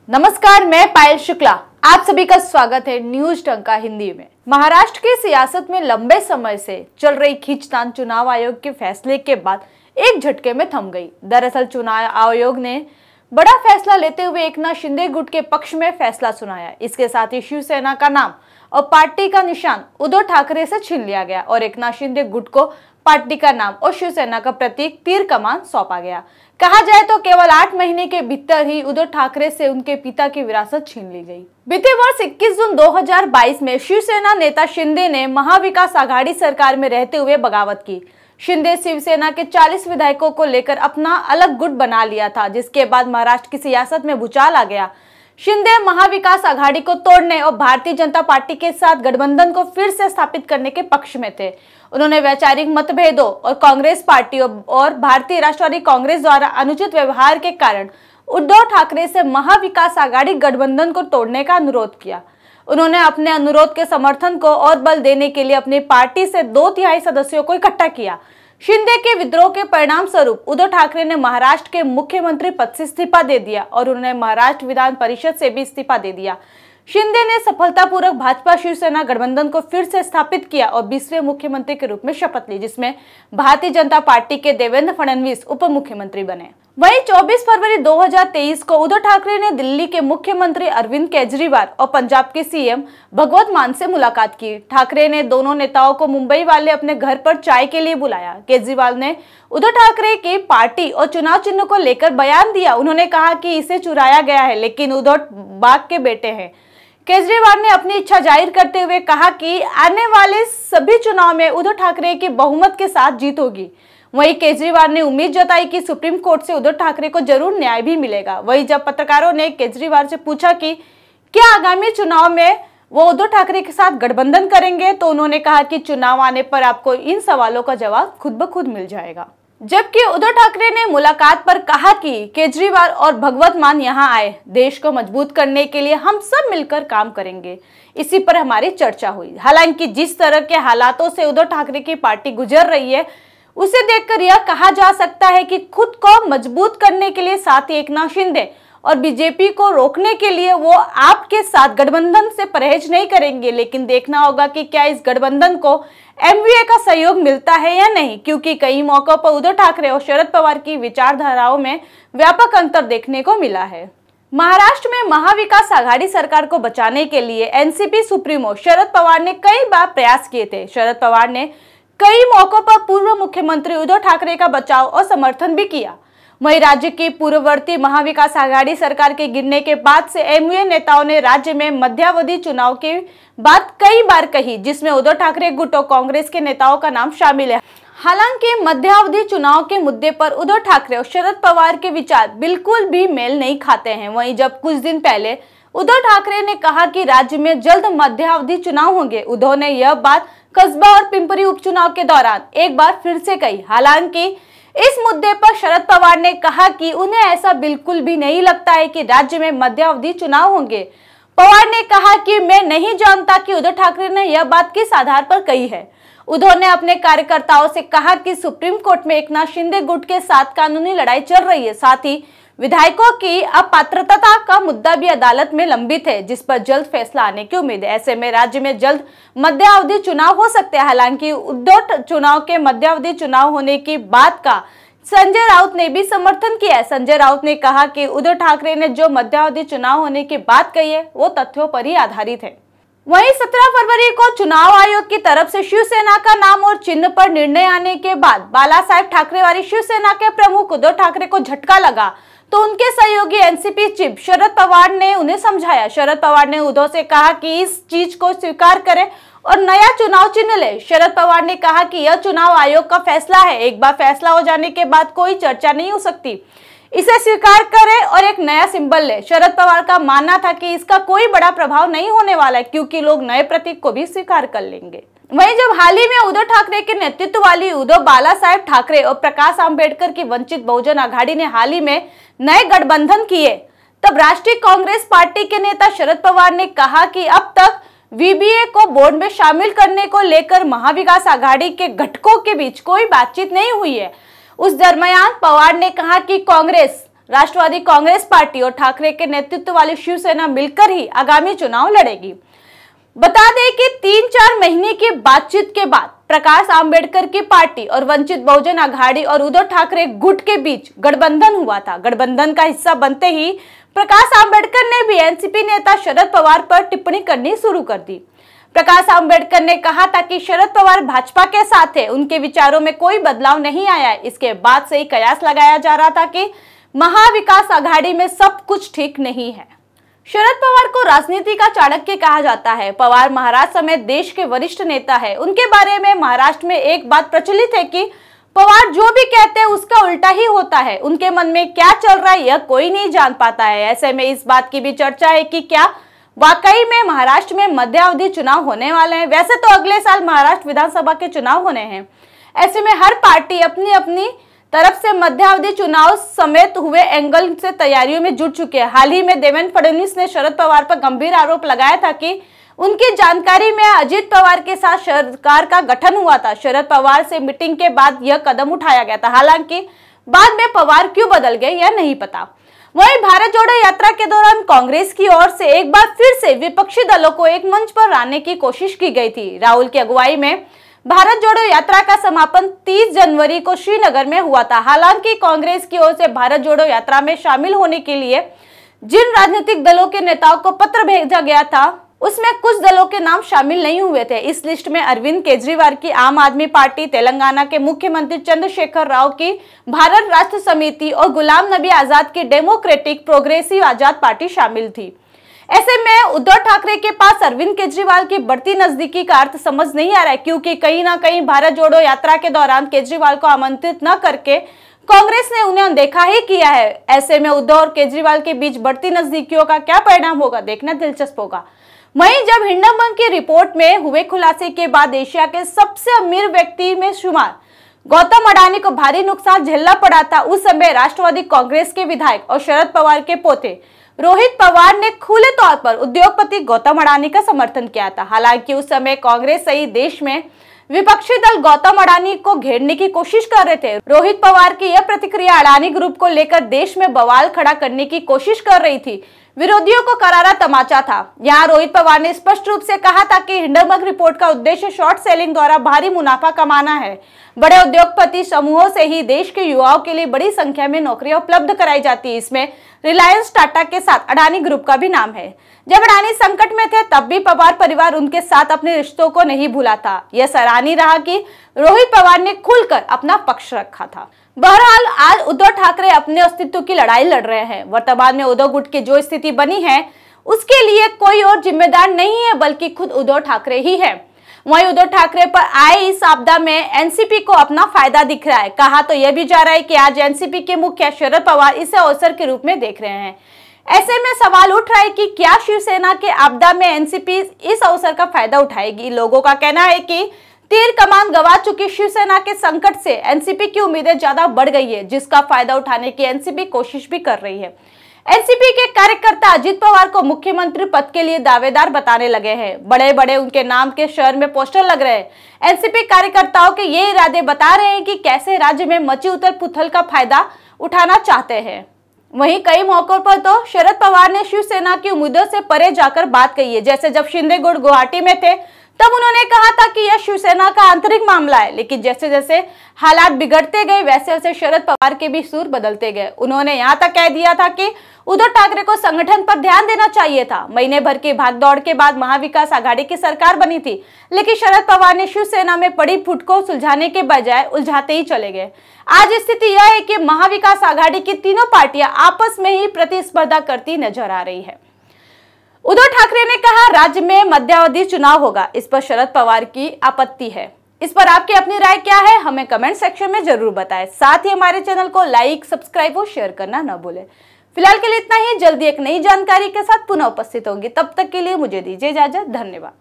नमस्कार, मैं पायल शुक्ला। आप सभी का स्वागत है न्यूज टंका हिंदी में। महाराष्ट्र की सियासत में लंबे समय से चल रही खींचतान चुनाव आयोग के फैसले के बाद एक झटके में थम गई। दरअसल चुनाव आयोग ने बड़ा फैसला लेते हुए एकनाथ शिंदे गुट के पक्ष में फैसला सुनाया। इसके साथ ही शिवसेना का नाम और पार्टी का निशान उद्धव ठाकरे से छीन लिया गया और एकनाथ शिंदे गुट को पार्टी का नाम और शिवसेना का प्रतीक तीर कमान सौंपा गया। कहा जाए तो केवल 8 महीने के भीतर ही उद्धव ठाकरे से उनके पिता की विरासत छीन ली गई। बीते वर्ष 21 जून 2022 में शिवसेना नेता शिंदे ने महाविकास आघाड़ी सरकार में रहते हुए बगावत की। शिंदे शिवसेना के 40 विधायकों को लेकर अपना अलग गुट बना लिया था, जिसके बाद महाराष्ट्र की सियासत में भूचाल आ गया। शिंदे महाविकास आघाड़ी को तोड़ने और भारतीय जनता पार्टी के साथ गठबंधन को फिर से स्थापित करने के पक्ष में थे। उन्होंने वैचारिक मतभेदों और कांग्रेस पार्टी और भारतीय राष्ट्रवादी कांग्रेस द्वारा अनुचित व्यवहार के कारण उद्धव ठाकरे से महाविकास आघाड़ी गठबंधन को तोड़ने का अनुरोध किया। उन्होंने अपने अनुरोध के समर्थन को और बल देने के लिए अपनी पार्टी से 2/3 सदस्यों को इकट्ठा किया। शिंदे के विद्रोह के परिणाम स्वरूप उद्धव ठाकरे ने महाराष्ट्र के मुख्यमंत्री पद से इस्तीफा दे दिया और उन्होंने महाराष्ट्र विधान परिषद से भी इस्तीफा दे दिया। शिंदे ने सफलतापूर्वक भाजपा शिवसेना गठबंधन को फिर से स्थापित किया और 20वें मुख्यमंत्री के रूप में शपथ ली, जिसमें भारतीय जनता पार्टी के देवेंद्र फडणवीस उप मुख्यमंत्री बने। वहीं 24 फरवरी 2023 को उद्धव ठाकरे ने दिल्ली के मुख्यमंत्री अरविंद केजरीवाल और पंजाब के सीएम भगवंत मान से मुलाकात की। ठाकरे ने दोनों नेताओं को मुंबई वाले अपने घर पर चाय के लिए बुलाया। केजरीवाल ने उद्धव ठाकरे की पार्टी और चुनाव चिन्ह को लेकर बयान दिया। उन्होंने कहा कि इसे चुराया गया है, लेकिन उद्धव बाग के बेटे हैं। केजरीवाल ने अपनी इच्छा जाहिर करते हुए कहा कि आने वाले सभी चुनाव में उद्धव ठाकरे की बहुमत के साथ जीत होगी। वहीं केजरीवाल ने उम्मीद जताई कि सुप्रीम कोर्ट से उद्धव ठाकरे को जरूर न्याय भी मिलेगा। वहीं जब पत्रकारों ने केजरीवाल से पूछा कि क्या आगामी चुनाव में वो उद्धव ठाकरे के साथ गठबंधन करेंगे, तो उन्होंने कहा कि चुनाव आने पर आपको इन सवालों का जवाब खुद ब खुद मिल जाएगा। जबकि उद्धव ठाकरे ने मुलाकात पर कहा कि केजरीवाल और भगवंत मान यहाँ आए, देश को मजबूत करने के लिए हम सब मिलकर काम करेंगे। इसी पर हमारी चर्चा हुई। हालांकि जिस तरह के हालातों से उद्धव ठाकरे की पार्टी गुजर रही है, उसे देखकर यह कहा जा सकता है कि खुद को मजबूत करने के लिए साथ ही एकनाथ शिंदे और बीजेपी को रोकने के लिए वो आपके साथ गठबंधन से परहेज नहीं करेंगे। लेकिन देखना होगा कि क्या इस गठबंधन को एमवीए का सहयोग मिलता है या नहीं, क्योंकि कई मौकों पर उद्धव ठाकरे और शरद पवार की विचारधाराओं में व्यापक अंतर देखने को मिला है। महाराष्ट्र में महाविकास आघाड़ी सरकार को बचाने के लिए एनसीपी सुप्रीमो शरद पवार ने कई बार प्रयास किए थे। शरद पवार ने कई मौकों पर पूर्व मुख्यमंत्री उद्धव ठाकरे का बचाव और समर्थन भी किया। वहीं राज्य की पूर्ववर्ती महाविकास आघाड़ी सरकार के गिरने के बाद से एमवीए नेताओं ने राज्य में मध्यावधि चुनाव की बात कई बार कही, जिसमें उद्धव ठाकरे गुट और कांग्रेस के नेताओं का नाम शामिल है। हालांकि मध्यावधि चुनाव के मुद्दे पर उद्धव ठाकरे और शरद पवार के विचार बिल्कुल भी मेल नहीं खाते हैं। वहीं जब कुछ दिन पहले उद्धव ठाकरे ने कहा कि राज्य में जल्द मध्यावधि चुनाव होंगे, उद्धव ने यह बात कस्बा और पिंपरी उपचुनाव के दौरान एक बार फिर से कही। हालांकि इस मुद्दे पर शरद पवार ने कहा कि उन्हें ऐसा बिल्कुल भी नहीं लगता है कि राज्य में मध्यावधि चुनाव होंगे। पवार ने कहा कि मैं नहीं जानता कि उद्धव ठाकरे ने यह बात किस आधार पर कही है। उद्धव ने अपने कार्यकर्ताओं से कहा कि सुप्रीम कोर्ट में एकनाथ शिंदे गुट के साथ कानूनी लड़ाई चल रही है। साथ ही विधायकों की अपात्रता का मुद्दा भी अदालत में लंबित है, जिस पर जल्द फैसला आने की उम्मीद है। ऐसे में राज्य में जल्द मध्यावधि चुनाव हो सकते हैं। हालांकि उद्धव चुनाव के मध्यावधि चुनाव होने की बात का संजय राउत ने भी समर्थन किया है। संजय राउत ने कहा कि उद्धव ठाकरे ने जो मध्यावधि चुनाव होने की बात कही है, वो तथ्यों पर ही आधारित है। वहीं 17 फरवरी को चुनाव आयोग की तरफ से शिवसेना का नाम और चिन्ह पर निर्णय आने के बाद बाला साहेब ठाकरे वाली शिवसेना के प्रमुख उद्धव ठाकरे को झटका लगा, तो उनके सहयोगी एनसीपी चीफ शरद पवार ने उन्हें समझाया। शरद पवार ने उद्धव से कहा कि इस चीज को स्वीकार करें और नया चुनाव चिन्ह ले। शरद पवार ने कहा कि यह चुनाव आयोग का फैसला है, एक बार फैसला हो जाने के बाद कोई चर्चा नहीं हो सकती, इसे स्वीकार करें और एक नया सिंबल ले। शरद पवार का मानना था कि इसका कोई बड़ा प्रभाव नहीं होने वाला है, क्योंकि लोग नए प्रतीक को भी स्वीकार कर लेंगे। वहीं जब हाल ही में उद्धव ठाकरे के नेतृत्व वाली उद्धव बाला साहेब ठाकरे और प्रकाश आंबेडकर की वंचित बहुजन आघाड़ी ने हाल ही में नए गठबंधन किए, तब राष्ट्रीय कांग्रेस पार्टी के नेता शरद पवार ने कहा कि अब तक वीबीए को बोर्ड में शामिल करने को लेकर महाविकास आघाड़ी के घटकों के बीच कोई बातचीत नहीं हुई है। उस दरमियान पवार ने कहा कि कांग्रेस राष्ट्रवादी कांग्रेस पार्टी और ठाकरे के नेतृत्व वाली शिवसेना मिलकर ही आगामी चुनाव लड़ेगी। बता दें कि 3-4 महीने की बातचीत के बाद प्रकाश आंबेडकर की पार्टी और वंचित बहुजन अघाड़ी और उद्धव ठाकरे गुट के बीच गठबंधन हुआ था। गठबंधन का हिस्सा बनते ही प्रकाश आंबेडकर ने भी एनसीपी नेता शरद पवार पर टिप्पणी करनी शुरू कर दी। प्रकाश आंबेडकर ने कहा था कि शरद पवार भाजपा के साथ है, उनके विचारों में कोई बदलाव नहीं आया। इसके बाद से ही कयास लगाया जा रहा था कि महाविकास आघाड़ी में सब कुछ ठीक नहीं है। शरद पवार को राजनीति का चाणक्य कहा जाता है। पवार महाराष्ट्र समेत देश के वरिष्ठ नेता है। उनके बारे में महाराष्ट्र में एक बात प्रचलित है कि पवार जो भी कहते हैं उसका उल्टा ही होता है। उनके मन में क्या चल रहा है यह कोई नहीं जान पाता है। ऐसे में इस बात की भी चर्चा है कि क्या वाकई में महाराष्ट्र में मध्यावधि चुनाव होने वाले हैं। वैसे तो अगले साल महाराष्ट्र विधानसभा के चुनाव होने हैं। ऐसे में हर पार्टी अपनी अपनी तरफ से मध्यावधि चुनाव समेत हुए एंगल से तैयारियों में जुट चुके हैं। हाल ही में देवेंद्र फडणवीस ने शरद पवार पर गंभीर आरोप लगाया था कि उनकी जानकारी में अजित पवार के साथ सरकार का गठन हुआ था। शरद पवार से मीटिंग के बाद यह कदम उठाया गया था। हालांकि बाद में पवार क्यों बदल गए यह नहीं पता। वहीं भारत जोड़ो यात्रा के दौरान कांग्रेस की ओर से एक बार फिर से विपक्षी दलों को एक मंच पर लाने की कोशिश की गई थी। राहुल की अगुवाई में भारत जोड़ो यात्रा का समापन 30 जनवरी को श्रीनगर में हुआ था। हालांकि कांग्रेस की ओर से भारत जोड़ो यात्रा में शामिल होने के लिए जिन राजनीतिक दलों के नेताओं को पत्र भेजा गया था उसमें कुछ दलों के नाम शामिल नहीं हुए थे। इस लिस्ट में अरविंद केजरीवाल की आम आदमी पार्टी, तेलंगाना के मुख्यमंत्री चंद्रशेखर राव की भारत राष्ट्र समिति और गुलाम नबी आजाद की डेमोक्रेटिक प्रोग्रेसिव आजाद पार्टी शामिल थी। ऐसे में उद्धव ठाकरे के पास अरविंद केजरीवाल की बढ़ती नजदीकी का अर्थ समझ नहीं आ रहा है, क्योंकि कहीं ना कहीं भारत जोड़ो यात्रा के दौरान केजरीवाल को आमंत्रित न करके कांग्रेस ने उन्हें अनदेखा ही किया है। ऐसे में उद्धव और केजरीवाल के बीच बढ़ती नजदीकियों का क्या परिणाम होगा, देखना दिलचस्प होगा। वहीं जब हिंडनबर्ग की रिपोर्ट में हुए खुलासे के बाद एशिया के सबसे अमीर व्यक्ति में शुमार गौतम अडानी को भारी नुकसान झेलना पड़ा था, उस समय राष्ट्रवादी कांग्रेस के विधायक और शरद पवार के पोते रोहित पवार ने खुले तौर पर उद्योगपति गौतम अडानी का समर्थन किया था। हालांकि उस समय कांग्रेस सहित देश में विपक्षी दल गौतम अडानी को घेरने की कोशिश कर रहे थे। रोहित पवार की यह प्रतिक्रिया अडानी ग्रुप को लेकर देश में बवाल खड़ा करने की कोशिश कर रही थी। विरोधियों को करारा तमाचा था। यहाँ रोहित पवार ने स्पष्ट रूप से कहा था कि हिंडनबर्ग रिपोर्ट का उद्देश्य शॉर्ट सेलिंग द्वारा भारी मुनाफा कमाना है। बड़े उद्योगपति समूहों से ही देश के युवाओं के लिए बड़ी संख्या में नौकरियां उपलब्ध कराई जाती है। इसमें रिलायंस, टाटा के साथ अडानी ग्रुप का भी नाम है। जब अडानी संकट में थे तब भी पवार परिवार उनके साथ अपने रिश्तों को नहीं भूला था। यह सराहनीय रहा कि रोहित पवार ने खुलकर अपना पक्ष रखा था। बहरहाल आज उद्धव ठाकरे अपने अस्तित्व की लड़ाई लड़ रहे हैं। वर्तमान में उद्धव गुट की जो स्थिति बनी है उसके लिए कोई और जिम्मेदार नहीं है बल्कि खुद उद्धव ठाकरे ही है। वहीं उद्धव ठाकरे पर आए इस आपदा में एनसीपी को अपना फायदा दिख रहा है। कहा तो यह भी जा रहा है कि आज एनसीपी के मुखिया शरद पवार इसे अवसर के रूप में देख रहे हैं। ऐसे में सवाल उठ रहा है कि क्या शिवसेना के आपदा में एनसीपी इस अवसर का फायदा उठाएगी। लोगों का कहना है कि तीर कमान गवा चुकी शिवसेना के संकट से एनसीपी की उम्मीदें ज्यादा बढ़ गई है, जिसका फायदा उठाने की एनसीपी कोशिश भी कर रही है। एनसीपी के कार्यकर्ता अजित पवार को मुख्यमंत्री पद के लिए दावेदार बताने लगे हैं। बड़े बड़े उनके नाम के शहर में पोस्टर लग रहे हैं। एनसीपी कार्यकर्ताओं के ये इरादे बता रहे हैं कि कैसे राज्य में मची उथल पुथल का फायदा उठाना चाहते हैं। वहीं कई मौकों पर तो शरद पवार ने शिवसेना की उम्मीदों से परे जाकर बात कही है। जैसे जब शिंदे गुट गुवाहाटी में थे तब उन्होंने कहा था कि यह शिवसेना का आंतरिक मामला है, लेकिन जैसे जैसे हालात बिगड़ते गए वैसे वैसे शरद पवार के भी सुर बदलते गए। उन्होंने यहां तक कह दिया था कि उद्धव ठाकरे को संगठन पर ध्यान देना चाहिए था। महीने भर की भागदौड़ के बाद महाविकास आघाड़ी की सरकार बनी थी, लेकिन शरद पवार ने शिवसेना में पड़ी फूट को सुलझाने के बजाय उलझाते ही चले गए। आज स्थिति यह है कि महाविकास आघाड़ी की तीनों पार्टियां आपस में ही प्रतिस्पर्धा करती नजर आ रही है। उद्धव ठाकरे ने कहा राज्य में मध्यावधि चुनाव होगा, इस पर शरद पवार की आपत्ति है। इस पर आपकी अपनी राय क्या है, हमें कमेंट सेक्शन में जरूर बताएं। साथ ही हमारे चैनल को लाइक, सब्सक्राइब और शेयर करना न भूलें। फिलहाल के लिए इतना ही। जल्दी एक नई जानकारी के साथ पुनः उपस्थित होंगी। तब तक के लिए मुझे दीजिए इजाजत। धन्यवाद।